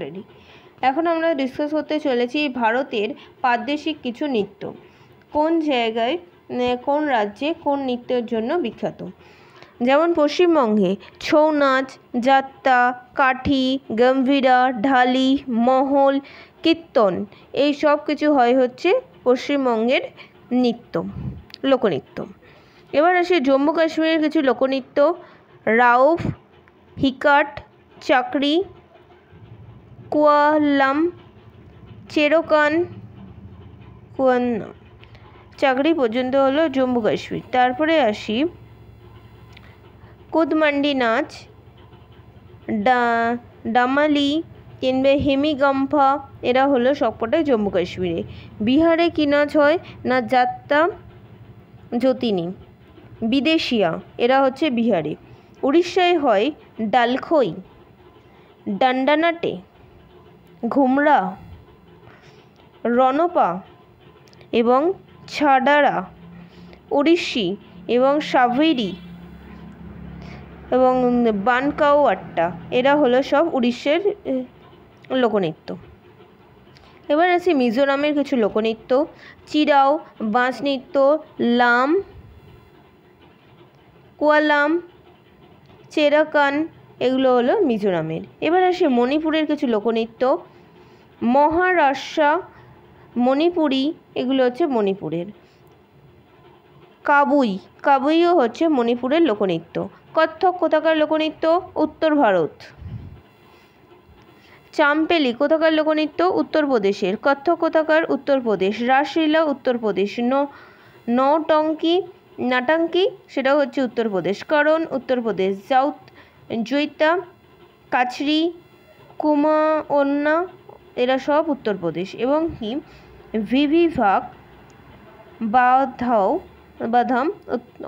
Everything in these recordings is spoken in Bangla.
রেডি। এখন আমরা ডিসকাস করতে চলেছি ভারতের প্রাদেশিক কিছু নৃত্য। কোন জায়গায় কোন রাজ্যে কোন নৃত্যের জন্য বিখ্যাত। যেমন পশ্চিমবঙ্গে ছৌ নাচ, যাত্রা, কাঠি, গম্ভীরা, ঢালি, মহল, কীর্তন এই সব কিছু হচ্ছে পশ্চিমবঙ্গের নৃত্য, লোকনৃত্য। এবার আসি জম্মু কাশ্মীরের কিছু লোকনৃত্য। রাউফ, হিকাট, চাকরি, কুয়ালাম, চেরোকান, চাকরি পর্যন্ত হলো জম্মু কাশ্মীর। তারপরে আসি কুদমান্ডি নাচ, ডামালি কিংবা হেমিগাম্ফা, এরা হলো সবকটাই জম্মু কাশ্মীরে। বিহারে কী নাচ হয় না যাত্রা, যতিনী, বিদেশিয়া, এরা হচ্ছে বিহারে। উড়িষ্যায় হয় ডালখই, ডান্ডানাটে, ঘুমরা, রণপা এবং ছাডারা, ওড়িশি এবং সাভেরি এবং বানকাও আট্টা, এরা হলো সব উড়িষ্যার লোকনৃত্য। এবার আসি মিজোরামের কিছু লোকনৃত্য। চিরাও, বাঁশ নৃত্য, লাম, কুয়ালাম, চেরাকান, এগুলো হলো মিজোরামের। এবার আসি মণিপুরের কিছু লোকনৃত্য। মহারাষ্ট্র, মণিপুরি, এগুলো হচ্ছে মণিপুরের। কাবুইও হচ্ছে মণিপুরের লোকনৃত্য। কত্থক কোথাকার লোকনৃত্য, উত্তর ভারত। চাম্পেলি কোথাকার লোকনৃত্য, উত্তরপ্রদেশের। কত্থক কোথাকার, উত্তরপ্রদেশ। রাসলীলা উত্তরপ্রদেশ। নাটাঙ্কি সেটাও হচ্ছে উত্তরপ্রদেশ। করণ উত্তরপ্রদেশ। জৈতা, কাছরি, কুমাওন্না, এরা সব উত্তরপ্রদেশ। এবং কি ভিভিভাগ বাধাম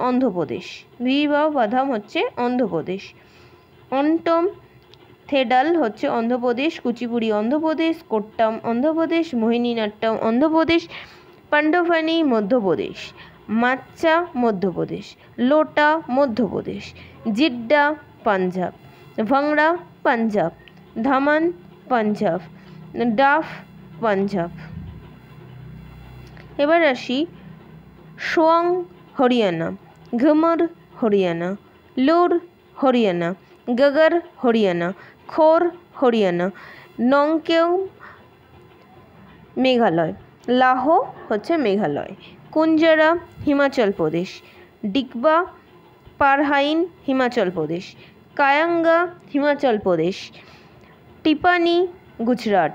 অন্ধ্রপ্রদেশ। ভিভিভাগ বাধাম হচ্ছে অন্ধ্রপ্রদেশ। অন্টম থেডাল হচ্ছে অন্ধ্রপ্রদেশ। কুচিপুড়ি অন্ধ্রপ্রদেশ। কোট্টাম অন্ধ্রপ্রদেশ। মোহিনীনাট্যম অন্ধ্রপ্রদেশ। পাণ্ডবানী মধ্যপ্রদেশ। মাচ্চা মধ্যপ্রদেশ। লোটা মধ্যপ্রদেশ। জিড্ডা পাঞ্জাব। ভাংড়া পাঞ্জাব। ধামান পাঞ্জাব। ডাফ পাঞ্জাব। এবার আসি সোয়াং হরিয়ানা, ঘুমর হরিয়ানা, লুর হরিয়ানা, গগর হরিয়ানা, খোর হরিয়ানা, নংকেও মেঘালয়, লাহো হচ্ছে মেঘালয়। কুঞ্জারা হিমাচল প্রদেশ। ডিগবা পারহাইন হিমাচল প্রদেশ। কায়াঙ্গা হিমাচল প্রদেশ। টিপানি গুজরাট।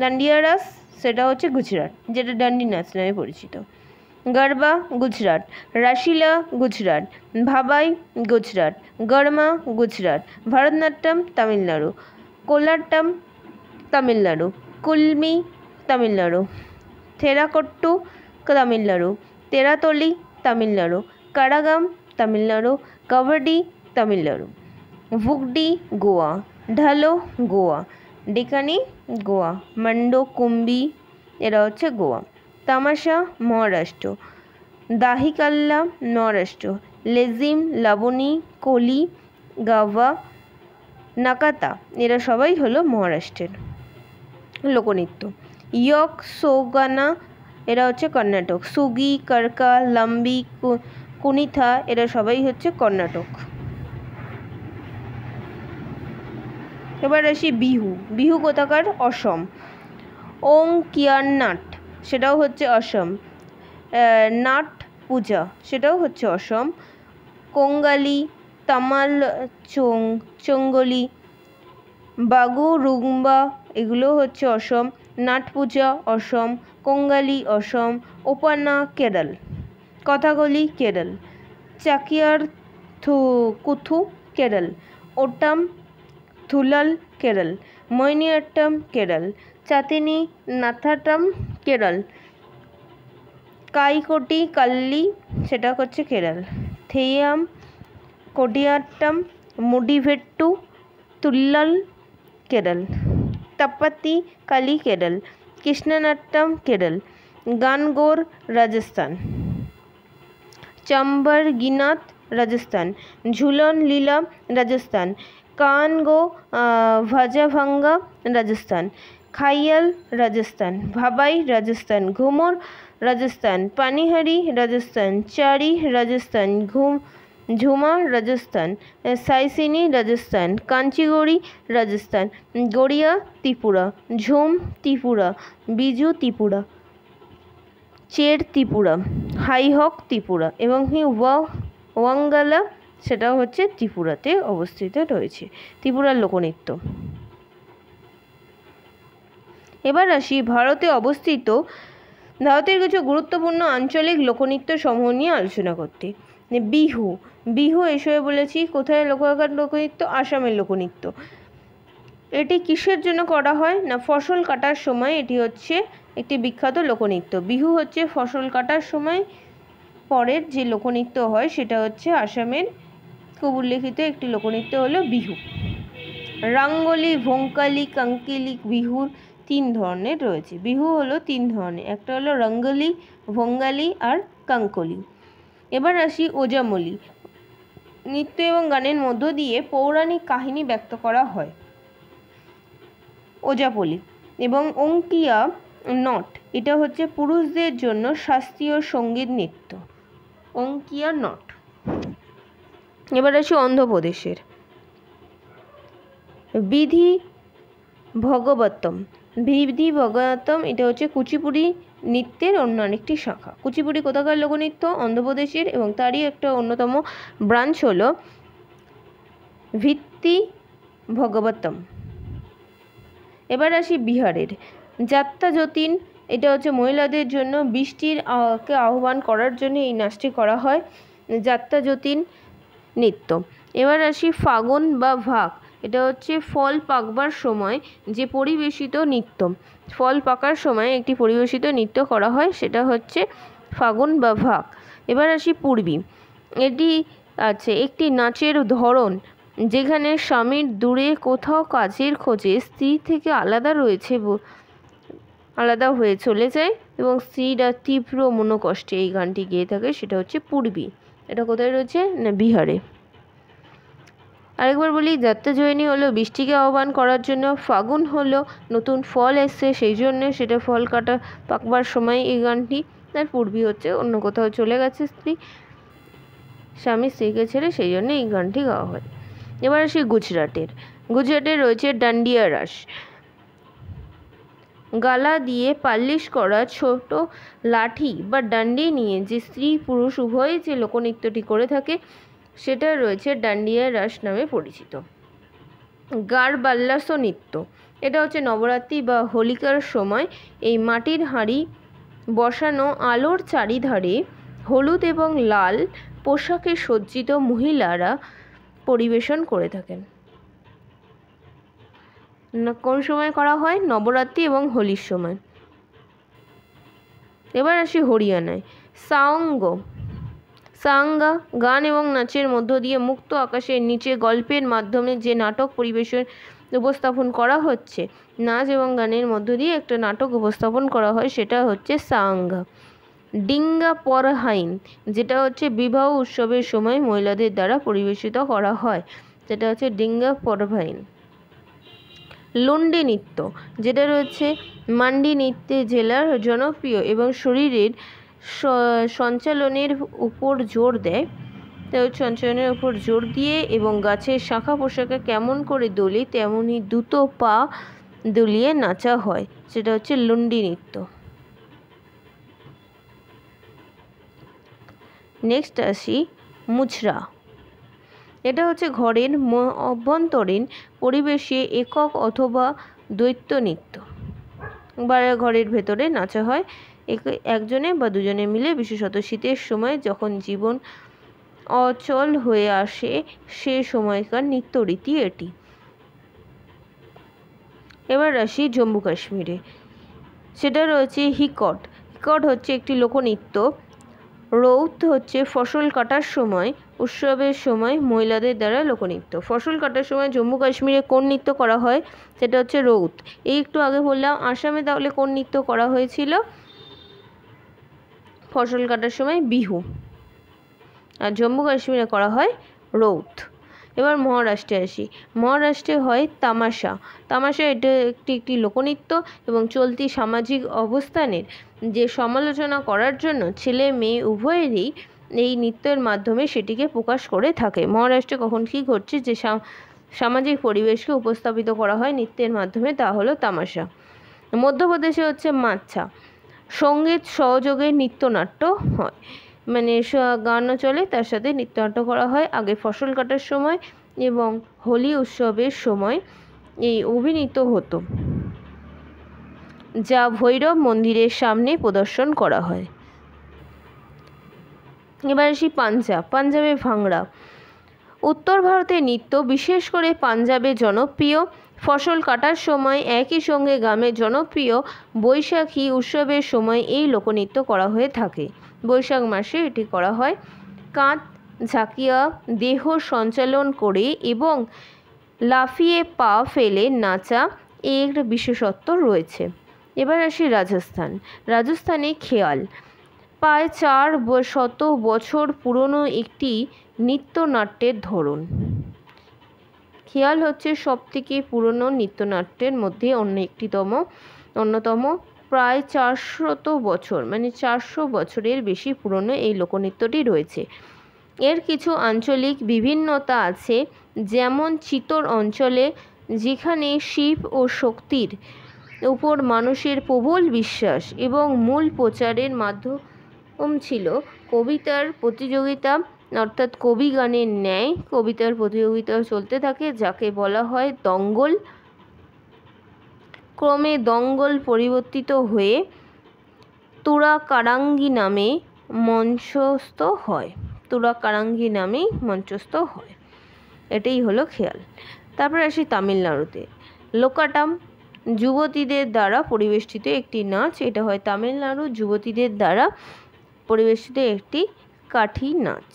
ডান্ডিয়ারাস সেটা হচ্ছে গুজরাট, যেটা ডান্ডি নাচ নামে পরিচিত। গরবা গুজরাট। রাসিলা গুজরাট। ভাবাই গুজরাট। গরমা গুজরাট। ভারতনাট্যম তামিলনাড়ু। কোলাট্টম তামিলনাড়ু। কুলমি তামিলনাড়ু। থেরাকট্টু তামিলনাড়ু। তেরাতলি তামিলনাড়ু। কারাগাম তামিলনাড়ু। কাভাডি তামিলনাড়ু। ভুগডি গোয়া। ঢালো গোয়া। ডেকানি গোয়া। মান্ডো কুম্বি, এরা হচ্ছে গোয়া। তামাশা মহারাষ্ট্র। দাহিকাল্লা মহারাষ্ট্র। লেজিম, লাবণী, কোলি, গাভা, নাকাতা, এরা সবাই হলো মহারাষ্ট্রের লোকনৃত্য। ইয়ক সোগানা, এরা হচ্ছে কর্ণাটক। সুগি, কারকা, লাম্বি, কুনিথা, এরা সবাই হচ্ছে কর্ণাটক। এবার আসি বিহু কোথাকার, অসম। ওং কিয়ার নাট, সেটাও হচ্ছে অসম। নাট পূজা, সেটাও হচ্ছে অসম। কোঙ্গালি, তামাল চঙ্গলি, বাগু রুম্বা, এগুলো হচ্ছে অসম। নাট পূজা অসম। কোঙ্গালি অসম। ওপানা কেরল। কথাকলি কেরল। চাকিয়ার কুথু কেরল। ওটাম থুলাল কেরল। মোহিনীঅট্টম কেরল। চাতিনি নাথাট্টম কেরল। কাইকোটি কাল্লি, সেটা হচ্ছে কেরল। থেয়াম কোডিয়াট্টম মুডিভেট্টু তুল্লাল কেরল। তাপ্পাতি কালি কেরল। কৃষ্ণনাট্যম কেরল। গানগোর রাজস্থান। চম্বর গিনাত রাজস্থান। ঝুলন লীলা রাজস্থান। কানগো ভাজাভাঙ্গা রাজস্থান, খাইয়াল রাজস্থান, ভাবাই রাজস্থান, ঘুমর রাজস্থান, পানিহারি রাজস্থান, চারি রাজস্থান, ঝুমা রাজস্থান, সাইসিনি রাজস্থান, কাঞ্চিগড়ি রাজস্থান, গড়িয়া ত্রিপুরা, ঝুম ত্রিপুরা, বিজু ত্রিপুরা, চের ত্রিপুরা, হাইহক ত্রিপুরা এবং ওয়াঙ্গালা সেটা হচ্ছে ত্রিপুরাতে অবস্থিত রয়েছে। ত্রিপুরার লোকনৃত্য। এবার আসি ভারতে অবস্থিত ভারতের কিছু গুরুত্বপূর্ণ আঞ্চলিক লোকনৃত্য সমূহ নিয়ে আলোচনা করতে। বিহু, বিহু এসবে বলেছি কোথায় লোকনৃত্য, আসামের লোকনৃত্য। এটি কিসের জন্য করা হয় না ফসল কাটার সময় এটি হচ্ছে একটি বিখ্যাত লোকনৃত্য। বিহু হচ্ছে ফসল কাটার সময় পরের যে লোকনৃত্য হয় সেটা হচ্ছে আসামের খুব উল্লেখিত একটি লোকনৃত্য হলো বিহু। রাঙ্গলি, ভোঙ্কালি, কাঙ্কিলি বিহুর 3 ধরনের রয়েছে। বিহু হলো 3 ধরনের, একটা হলো রঙ্গলি, ভোঙ্গালি আর কাঙ্কলি। এবার আসি ওজামলি। নৃত্য এবং গানের মধ্য দিয়ে পৌরাণিক কাহিনী ব্যক্ত করা হয়। ওজাপলি এবং অঙ্কিয়া নট, এটা হচ্ছে পুরুষদের জন্য শাস্ত্রীয় সঙ্গীত নৃত্য। অঙ্কিয়া নট। এবার আসি অন্ধ্রপ্রদেশের বিধি ভগবতম। বিধি ভগবতম এটা হচ্ছে কুচিপুড়ি নৃত্যের অন্য আরেকটি শাখা। কুচিপুড়ি কোথাকার লোকনৃত্য? অন্ধ্রপ্রদেশের, এবং তারই একটা অন্যতম ব্রাঞ্চ হলো ভিত্তি ভগবতম। এবার আসি বিহারের যাত্রা যতীন। এটা হচ্ছে মহিলাদের জন্য বৃষ্টির কে আহ্বান করার জন্য এই নাচটি করা হয়, যাত্রা যতীন নৃত্য। এবার আসি ফাগুন বা ভাগ। এটা হচ্ছে ফল পাকবার সময় যে পরিবেশিত নৃত্য। ফল পাকার সময় একটি পরিবেশিত নৃত্য করা হয়, সেটা হচ্ছে ফাগুন বা ভাগ। এবার আসি পূর্বী। এটি আছে একটি নাচের ধরন যেখানে স্বামীর দূরে কোথাও কাজের খোঁজে স্ত্রী থেকে আলাদা হয়ে চলে যায় এবং স্ত্রীরা তীব্র মনোকষ্টে এই গানটি গেয়ে থাকে, সেটা হচ্ছে পূর্বী। এটা কোথায় রয়েছে না বিহারে। আরেকবার বলি, যাত্রা জয়িনী হলো বৃষ্টিকে আহ্বান করার জন্য, ফাগুন হলো নতুন ফল এসছে সেই জন্য, সেটা ফল কাটা পাকবার সময় এই গানটি, আর পূর্বী হচ্ছে অন্য কোথাও চলে গেছে স্ত্রী, স্বামী স্ত্রীকে ছেড়ে, সেই জন্য এই গানটি গাওয়া হয়। এবার আসি গুজরাটের। গুজরাটে রয়েছে ডান্ডিয়া রাস। গালা দিয়ে পালিশ করা ছোট লাঠি বা ডান্ডি নিয়ে যে স্ত্রী পুরুষ উভয়ই যে লোকনৃত্যটি করে থাকে সেটা রয়েছে ডান্ডিয়া রাস নামে পরিচিত। গারবাল্লাস নৃত্য। এটা হচ্ছে নবরাত্রি বা হোলিকার সময় এই মাটির হাঁড়ি বসানো আলোর চারিধারে হলুদ এবং লাল পোশাকে সজ্জিত মহিলারা পরিবেশন করে থাকেন। কোন সময় করা হয়? নবরাত্রি এবং হোলির সময়। এবার আসি হরিয়ানায়। সাঙ্গা গান এবং নাচের মধ্য দিয়ে মুক্ত আকাশের নিচে গল্পের মাধ্যমে যে নাটক পরিবেশন উপস্থাপন করা হচ্ছে, নাচ এবং গানের মধ্য দিয়ে একটা নাটক উপস্থাপন করা হয়, সেটা হচ্ছে সাঙ্গা। ডিঙ্গা পরহাইন, যেটা হচ্ছে বিবাহ উৎসবের সময় মহিলাদের দ্বারা পরিবেশিত করা হয়, যেটা হচ্ছে ডিঙ্গা পরহাইন। লুন্ডি নৃত্য, যেটা রয়েছে মান্ডি নৃত্যে জেলার জনপ্রিয় এবং শরীরের সঞ্চালনের উপর জোর দেয়, সঞ্চালনের উপর জোর দিয়ে এবং গাছের শাখা পোশাকে কেমন করে দোলে তেমনই দুটো পা দুলিয়ে নাচা হয়, সেটা হচ্ছে লুন্ডি নৃত্য। নেক্সট আসি মুছরা। এটা হচ্ছে ঘরের অভ্যন্তরীণ পরিবেশে একক অথবা দ্বৈত নৃত্য, বা ঘরের ভেতরে নাচা হয় একজনে বা দুজনে মিলে, বিশেষত শীতের সময় যখন জীবন অচল হয়ে আসে সে সময়কার নৃত্যরীতি এটি। এবার আসি জম্মু কাশ্মীরে। সেটা রয়েছে হিকট। হিকট হচ্ছে একটি লোকনৃত্য। রৌত হচ্ছে ফসল কাটার সময়, উৎসবের সময় মহিলাদের দ্বারা লোকনৃত্য। ফসল কাটার সময় জম্মু কাশ্মীরে কোন নৃত্য করা হয়? সেটা হচ্ছে রৌত। এই একটু আগে বললাম। আসামে তাহলে কোন নৃত্য করা হয়েছিল ফসল কাটার সময়? বিহু। আর জম্মু কাশ্মীরে করা হয় রৌত। এবার মহারাষ্ট্রে আসি। মহারাষ্ট্রে হয় তামাশা। তামাশা এটা একটি লোকনৃত্য এবং চলতি সামাজিক অবস্থানের যে সমালোচনা করার জন্য ছেলে মেয়ে উভয়েরই এই নৃত্যের মাধ্যমে সেটিকে প্রকাশ করে থাকে। মহারাষ্ট্রে কখন কী ঘটছে যে সামাজিক পরিবেশকে উপস্থাপিত করা হয় নৃত্যের মাধ্যমে, তা হলো তামাশা। মধ্যপ্রদেশে হচ্ছে মাচ্ছা। সঙ্গীত সহযোগে নৃত্যনাট্য হয়, মানে গানও চলে তার সাথে নৃত্যনাট্য করা হয়। আগে ফসল কাটার সময় এবং হোলি উৎসবের সময় এই অভিনীত হতো, যা ভৈরব মন্দিরের সামনে প্রদর্শন করা হয়। এবার আসি পাঞ্জাব। পাঞ্জাবে ভাংড়া। উত্তর ভারতের নৃত্য, বিশেষ করে পাঞ্জাবে জনপ্রিয়। ফসল কাটার সময় একই সঙ্গে গ্রামের জনপ্রিয় বৈশাখী উৎসবের সময় এই লোকনৃত্য করা হয়ে থাকে। বৈশাখ মাসে এটি করা হয়। কাঁধ ঝাঁকিয়া দেহ সঞ্চালন করে এবং লাফিয়ে পা ফেলে নাচা এর বিশেষত্ব রয়েছে। এবার আসি রাজস্থান। রাজস্থানে খেয়াল প্রায় 400 বছর পুরনো একটি নৃত্যনাট্যের ধরন। খেয়াল হচ্ছে সবথেকে পুরনো নৃত্যনাট্যের মধ্যে অন্যতম। প্রায় 400 বছর, মানে 400 বছরের বেশি পুরনো এই লোকনৃত্যটি রয়েছে। এর কিছু আঞ্চলিক বিভিন্নতা আছে, যেমন চিতোর অঞ্চলে, যেখানে শিব ও শক্তির উপর মানুষের প্রবল বিশ্বাস এবং মূল প্রচারের মাধ্যম ছিল কবিতার প্রতিযোগিতা, অর্থাৎ কবি গানের ন্যায় কবিতার প্রতিযোগিতা চলতে থাকে, যাকে বলা হয় দঙ্গল। ক্রমে দঙ্গল পরিবর্তিত হয়ে তুরাকারাঙ্গি নামে মঞ্চস্থ হয়। এটাই হলো খেয়াল। তারপরে আসি তামিলনাড়ুতে। লোকাটাম যুবতীদের দ্বারা পরিবেষ্টিত একটি নাচ। এটা হয় তামিলনাড়ুর যুবতীদের দ্বারা পরিবেষ্টিত একটি কাঠি নাচ।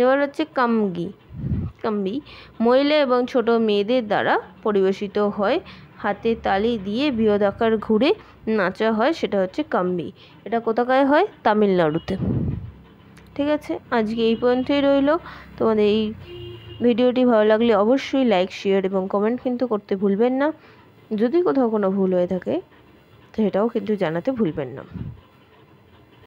এবার হচ্ছে কাম্বি মহিলা এবং ছোট মেয়েদের দ্বারা পরিবেশিত হয়। হাতে তালি দিয়ে বৃহদাকার ঘুরে নাচা হয়, সেটা হচ্ছে কাম্বি। এটা কোথাকায় হয়? তামিলনাড়ুতে। ঠিক আছে, আজকে এই পর্যন্তই রইল। তোমাদের এই ভিডিওটি ভালো লাগলে অবশ্যই লাইক, শেয়ার এবং কমেন্ট কিন্তু করতে ভুলবেন না। যদি কোথাও কোনো ভুল হয়ে থাকে সেটাও কিন্তু জানাতে ভুলবেন না।